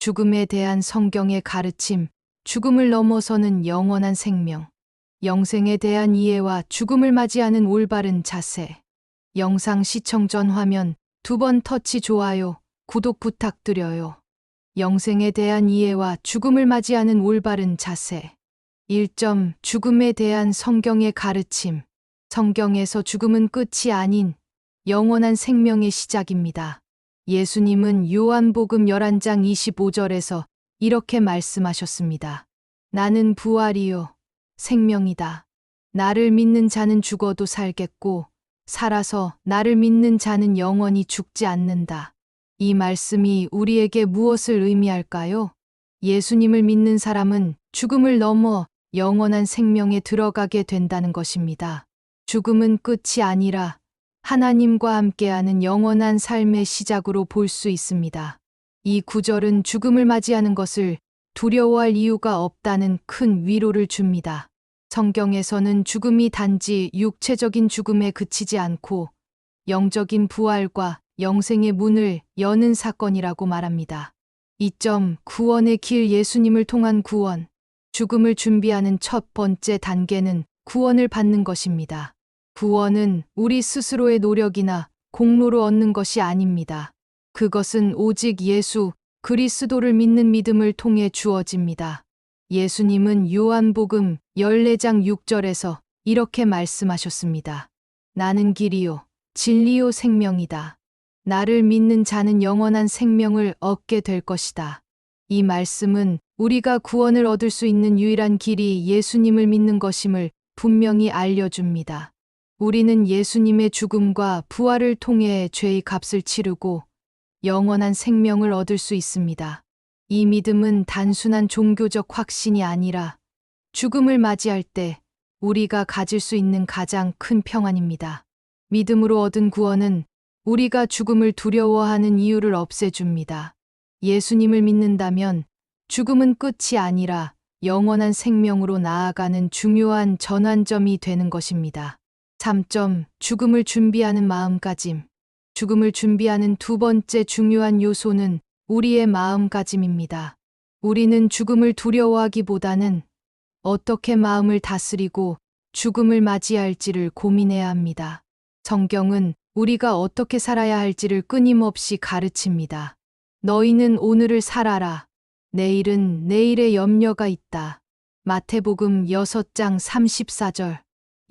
죽음에 대한 성경의 가르침, 죽음을 넘어서는 영원한 생명, 영생에 대한 이해와 죽음을 맞이하는 올바른 자세. 영상 시청 전 화면 2번 터치 좋아요, 구독 부탁드려요. 영생에 대한 이해와 죽음을 맞이하는 올바른 자세. 1점. 죽음에 대한 성경의 가르침. 성경에서 죽음은 끝이 아닌 영원한 생명의 시작입니다. 예수님은 요한복음 11장 25절에서 이렇게 말씀하셨습니다. 나는 부활이요 생명이다. 나를 믿는 자는 죽어도 살겠고 살아서 나를 믿는 자는 영원히 죽지 않는다. 이 말씀이 우리에게 무엇을 의미할까요? 예수님을 믿는 사람은 죽음을 넘어 영원한 생명에 들어가게 된다는 것입니다. 죽음은 끝이 아니라 하나님과 함께하는 영원한 삶의 시작으로 볼 수 있습니다. 이 구절은 죽음을 맞이하는 것을 두려워할 이유가 없다는 큰 위로를 줍니다. 성경에서는 죽음이 단지 육체적인 죽음에 그치지 않고 영적인 부활과 영생의 문을 여는 사건이라고 말합니다. 2점. 구원의 길. 예수님을 통한 구원. 죽음을 준비하는 첫 번째 단계는 구원을 받는 것입니다. 구원은 우리 스스로의 노력이나 공로로 얻는 것이 아닙니다. 그것은 오직 예수 그리스도를 믿는 믿음을 통해 주어집니다. 예수님은 요한복음 14장 6절에서 이렇게 말씀하셨습니다. 나는 길이요 진리요 생명이다. 나를 믿는 자는 영원한 생명을 얻게 될 것이다. 이 말씀은 우리가 구원을 얻을 수 있는 유일한 길이 예수님을 믿는 것임을 분명히 알려줍니다. 우리는 예수님의 죽음과 부활을 통해 죄의 값을 치르고 영원한 생명을 얻을 수 있습니다. 이 믿음은 단순한 종교적 확신이 아니라 죽음을 맞이할 때 우리가 가질 수 있는 가장 큰 평안입니다. 믿음으로 얻은 구원은 우리가 죽음을 두려워하는 이유를 없애줍니다. 예수님을 믿는다면 죽음은 끝이 아니라 영원한 생명으로 나아가는 중요한 전환점이 되는 것입니다. 3점. 죽음을 준비하는 마음가짐. 죽음을 준비하는 두 번째 중요한 요소는 우리의 마음가짐입니다. 우리는 죽음을 두려워하기보다는 어떻게 마음을 다스리고 죽음을 맞이할지를 고민해야 합니다. 성경은 우리가 어떻게 살아야 할지를 끊임없이 가르칩니다. 너희는 오늘을 살아라. 내일은 내일의 염려가 있다. 마태복음 6장 34절.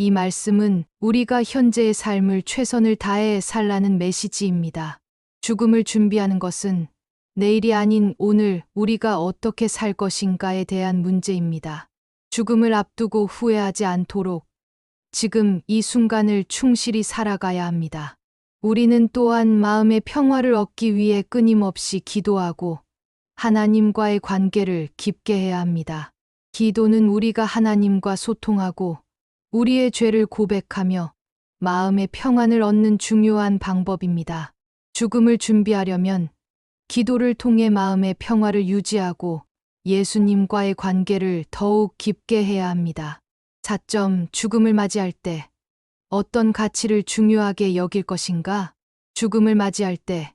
이 말씀은 우리가 현재의 삶을 최선을 다해 살라는 메시지입니다. 죽음을 준비하는 것은 내일이 아닌 오늘 우리가 어떻게 살 것인가에 대한 문제입니다. 죽음을 앞두고 후회하지 않도록 지금 이 순간을 충실히 살아가야 합니다. 우리는 또한 마음의 평화를 얻기 위해 끊임없이 기도하고 하나님과의 관계를 깊게 해야 합니다. 기도는 우리가 하나님과 소통하고 우리의 죄를 고백하며 마음의 평안을 얻는 중요한 방법입니다. 죽음을 준비하려면 기도를 통해 마음의 평화를 유지하고 예수님과의 관계를 더욱 깊게 해야 합니다. 4점. 죽음을 맞이할 때 어떤 가치를 중요하게 여길 것인가? 죽음을 맞이할 때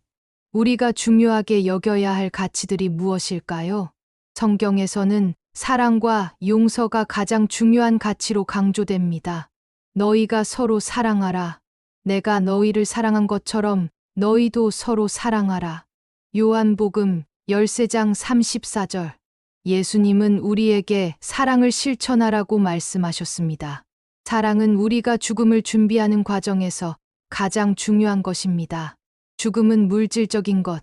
우리가 중요하게 여겨야 할 가치들이 무엇일까요? 성경에서는 사랑과 용서가 가장 중요한 가치로 강조됩니다. 너희가 서로 사랑하라. 내가 너희를 사랑한 것처럼 너희도 서로 사랑하라. 요한복음 13장 34절. 예수님은 우리에게 사랑을 실천하라고 말씀하셨습니다. 사랑은 우리가 죽음을 준비하는 과정에서 가장 중요한 것입니다. 죽음은 물질적인 것,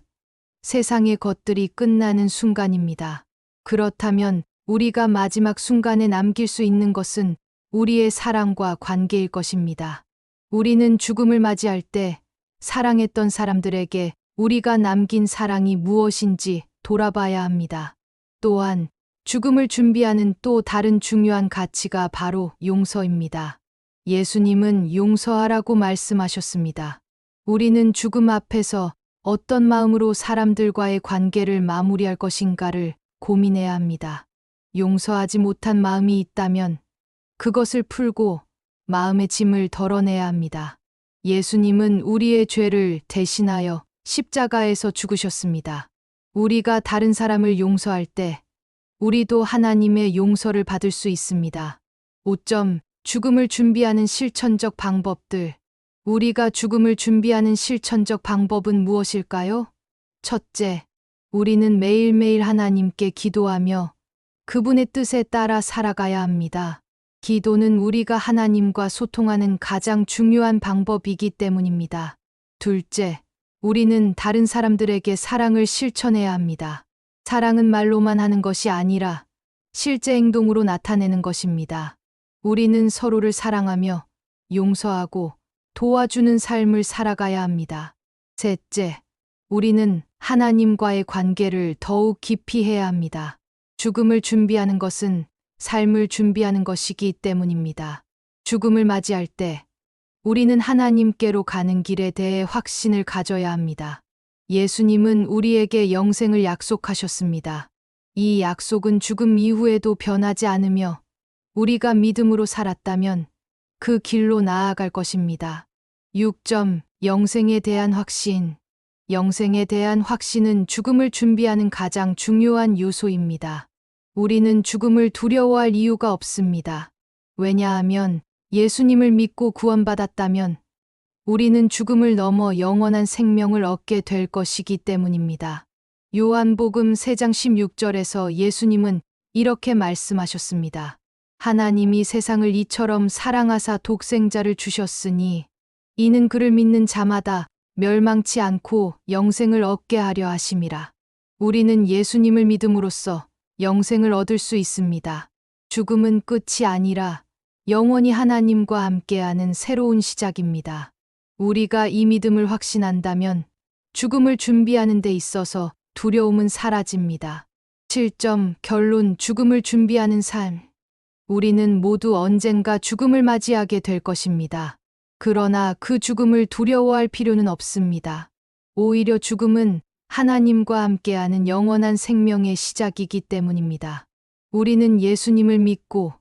세상의 것들이 끝나는 순간입니다. 그렇다면 우리가 마지막 순간에 남길 수 있는 것은 우리의 사랑과 관계일 것입니다. 우리는 죽음을 맞이할 때 사랑했던 사람들에게 우리가 남긴 사랑이 무엇인지 돌아봐야 합니다. 또한 죽음을 준비하는 또 다른 중요한 가치가 바로 용서입니다. 예수님은 용서하라고 말씀하셨습니다. 우리는 죽음 앞에서 어떤 마음으로 사람들과의 관계를 마무리할 것인가를 고민해야 합니다. 용서하지 못한 마음이 있다면 그것을 풀고 마음의 짐을 덜어내야 합니다. 예수님은 우리의 죄를 대신하여 십자가에서 죽으셨습니다. 우리가 다른 사람을 용서할 때 우리도 하나님의 용서를 받을 수 있습니다. 5점. 죽음을 준비하는 실천적 방법들. 우리가 죽음을 준비하는 실천적 방법은 무엇일까요? 첫째, 우리는 매일매일 하나님께 기도하며 그분의 뜻에 따라 살아가야 합니다. 기도는 우리가 하나님과 소통하는 가장 중요한 방법이기 때문입니다. 둘째, 우리는 다른 사람들에게 사랑을 실천해야 합니다. 사랑은 말로만 하는 것이 아니라 실제 행동으로 나타내는 것입니다. 우리는 서로를 사랑하며 용서하고 도와주는 삶을 살아가야 합니다. 셋째, 우리는 하나님과의 관계를 더욱 깊이 해야 합니다. 죽음을 준비하는 것은 삶을 준비하는 것이기 때문입니다. 죽음을 맞이할 때 우리는 하나님께로 가는 길에 대해 확신을 가져야 합니다. 예수님은 우리에게 영생을 약속하셨습니다. 이 약속은 죽음 이후에도 변하지 않으며 우리가 믿음으로 살았다면 그 길로 나아갈 것입니다. 6점. 영생에 대한 확신. 영생에 대한 확신은 죽음을 준비하는 가장 중요한 요소입니다. 우리는 죽음을 두려워할 이유가 없습니다. 왜냐하면 예수님을 믿고 구원받았다면 우리는 죽음을 넘어 영원한 생명을 얻게 될 것이기 때문입니다. 요한복음 3장 16절에서 예수님은 이렇게 말씀하셨습니다. 하나님이 세상을 이처럼 사랑하사 독생자를 주셨으니 이는 그를 믿는 자마다 멸망치 않고 영생을 얻게 하려 하심이라. 우리는 예수님을 믿음으로써 영생을 얻을 수 있습니다. 죽음은 끝이 아니라 영원히 하나님과 함께하는 새로운 시작입니다. 우리가 이 믿음을 확신한다면 죽음을 준비하는 데 있어서 두려움은 사라집니다. 7점. 결론. 죽음을 준비하는 삶. 우리는 모두 언젠가 죽음을 맞이하게 될 것입니다. 그러나 그 죽음을 두려워할 필요는 없습니다. 오히려 죽음은 하나님과 함께하는 영원한 생명의 시작이기 때문입니다. 우리는 예수님을 믿고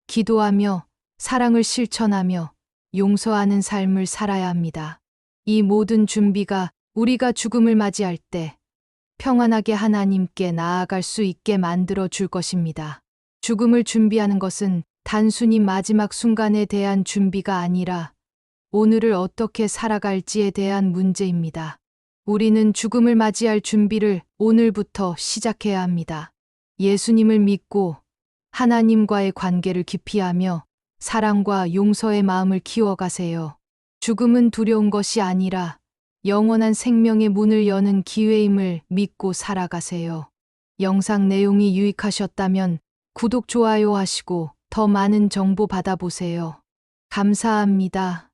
기도하며 사랑을 실천하며 용서하는 삶을 살아야 합니다. 이 모든 준비가 우리가 죽음을 맞이할 때 평안하게 하나님께 나아갈 수 있게 만들어 줄 것입니다. 죽음을 준비하는 것은 단순히 마지막 순간에 대한 준비가 아니라 오늘을 어떻게 살아갈지에 대한 문제입니다. 우리는 죽음을 맞이할 준비를 오늘부터 시작해야 합니다. 예수님을 믿고 하나님과의 관계를 깊이 하며 사랑과 용서의 마음을 키워가세요. 죽음은 두려운 것이 아니라 영원한 생명의 문을 여는 기회임을 믿고 살아가세요. 영상 내용이 유익하셨다면 구독, 좋아요 하시고 더 많은 정보 받아보세요. 감사합니다.